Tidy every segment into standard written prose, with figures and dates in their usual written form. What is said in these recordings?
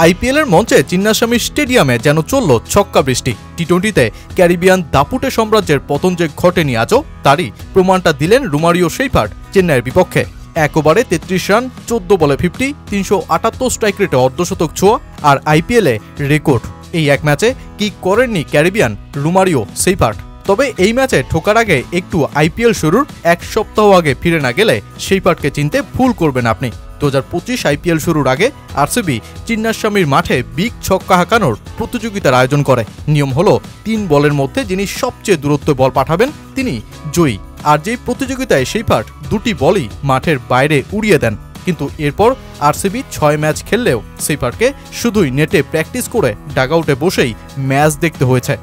আইপিএলের মঞ্চে চিন্নাস্বামী স্টেডিয়ামে যেন চলল ছক্কা বৃষ্টি। টি-20তে ক্যারিবিয়ান দাপুটে সাম্রাজ্যের পতন যে ঘটেনি আজও, তারই প্রমাণটা দিলেন রোমারিও সেইফার্ট চেন্নাইয়ের বিপক্ষে। 1 ওভারে 33 রান, 14 বলে 50, 378 স্ট্রাইক রেটে অর্ধশতক ছোঁয়া আর আইপিএলে রেকর্ড। এই এক ম্যাচে কি করেননি ক্যারিবিয়ান রোমারিও সেইফার্ট। তবে এই ম্যাচে ঠোকার আগে একটু আইপিএল শুরুর 1 সপ্তাহ আগে ফিরে না গেলে সেইফার্টকে চিনতে ভুল করবেন আপনি। 2025 আইপিএল শুরুর আগে আরসিবি চিন্নাস্বামীর মাঠে বিগ ছক্কা হাঁকানোর প্রতিযোগিতার আয়োজন করে। নিয়ম হলো 3 বলের মধ্যে যিনি সবচেয়ে দূরত্ব বল পাঠাবেন তিনি জয়ী। আর যেই প্রতিযোগিতায় সেইফার্ট 2টি বলই মাঠের বাইরে উড়িয়ে দেন। কিন্তু এরপর আরসিবি 6 ম্যাচ খেললেও সেইফার্টকে শুধুই নেটে প্র্যাকটিস করে ডাগআউটে বসেই ম্যাচ দেখতে হয়েছে।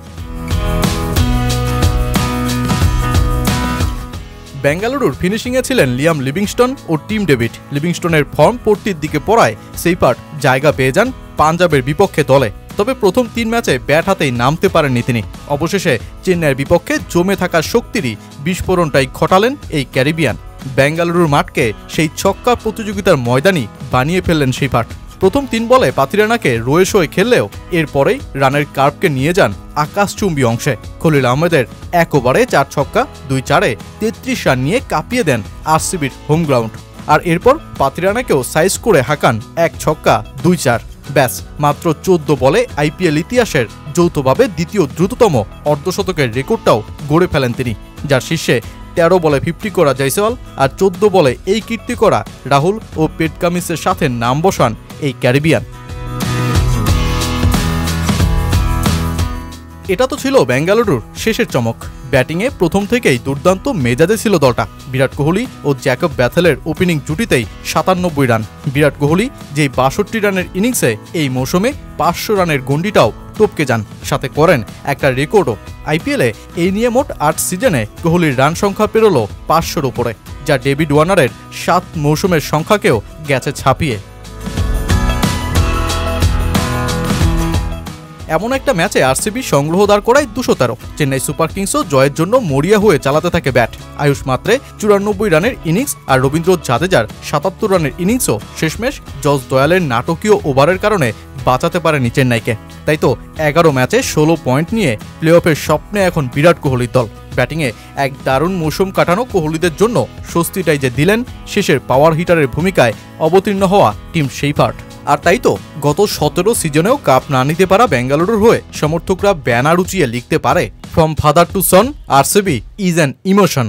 বেঙ্গালুরুর ফিনিশিংয়ে ছিলেন লিয়াম লিভিংস্টন ও টিম ডেভিড। লিভিংস্টনের ফর্ম পড়তির দিকে পড়ায় সেইফার্ট জায়গা পেয়ে যান পাঞ্জাবের বিপক্ষে দলে। তবে প্রথম 3 ম্যাচে ব্যাট হাতেই নামতে পারেননি তিনি। অবশেষে চেন্নাইয়ের বিপক্ষে জমে থাকা শক্তিরই বিস্ফোরণটাই ঘটালেন এই ক্যারিবিয়ান। বেঙ্গালুরুর মাঠকে সেই ছক্কা প্রতিযোগিতার ময়দানই বানিয়ে ফেললেন সেইফার্ট। প্রথম 3 বলে পাতিরানাকে রয়ে শোয়ে খেললেও এরপরেই রানের কার্ভকে নিয়ে যান আকাশচুম্বী অংশে। খলিল আহমেদের 1 ওভারে 4 ছক্কা, 2 চারে 33 রান নিয়ে কাঁপিয়ে দেন আরসিবির হোম গ্রাউন্ড। আর এরপর পাতিরানাকেও সাইজ করে হাঁকান 1 ছক্কা, 2 চার। ব্যাস, মাত্র 14 বলে আইপিএল ইতিহাসের যৌথভাবে দ্বিতীয় দ্রুততম অর্ধশতকের রেকর্ডটাও গড়ে ফেলেন তিনি, যার শীর্ষে 13 বলে 50 করা জয়সওয়াল আর 14 বলে এই কীর্তি করা রাহুল ও পেট কামিন্সের সাথে নাম বসান এই ক্যারিবিয়ান। এটা তো ছিল বেঙ্গালুরুর শেষের চমক। ব্যাটিংয়ে প্রথম থেকেই দুর্দান্ত মেজাজে ছিল দলটা। বিরাট কোহলি ও Jacob ব্যাথেলের opening জুটিতেই 97 run. Virat Kohli যেই 62 রানের ইনিংসে এই মৌসুমে 500 রানের গন্ডিটাও টপকে যান, সাথে করেন একটা রেকর্ডও। আইপিএলে এই নিয়ে মোট 8 সিজনে কোহলির রান সংখ্যা পেরোলো 500-র উপরে, যা ডেভিড ওয়ার্নারের 7 মৌসুমের সংখ্যাকেও গেছে ছাপিয়ে। এমন একটা ম্যাচে আরসিবি সংগ্রহ দাঁড় করায় 213। চেন্নাই সুপার কিংসও জয়ের জন্য মরিয়া হয়ে চালাতে থাকে ব্যাট। আয়ুষ মাত্রে 94 রানের ইনিংস আর রবীন্দ্র জাদেজার 77 রানের ইনিংসও শেষমেশ জস দয়ালের নাটকীয় ওভারের কারণে বাঁচাতে পারেনি চেন্নাইকে। তাই তো 11 ম্যাচে 16 পয়েন্ট নিয়ে প্লে অফের স্বপ্নে এখন বিরাট কোহলির দল। ব্যাটিংয়ে এক দারুণ মৌসুম কাটানো কোহলিদের জন্য স্বস্তিটাই যে দিলেন শেষের পাওয়ার হিটারের ভূমিকায় অবতীর্ণ হওয়া টিম সেইফার্ট। আর তাই তো গত 17 সিজনেও কাপ না নিতে পারা বেঙ্গালুরুর হয়ে সমর্থকরা ব্যানার উঁচিয়ে লিখতে পারে, from father to Son, RCB is an emotion.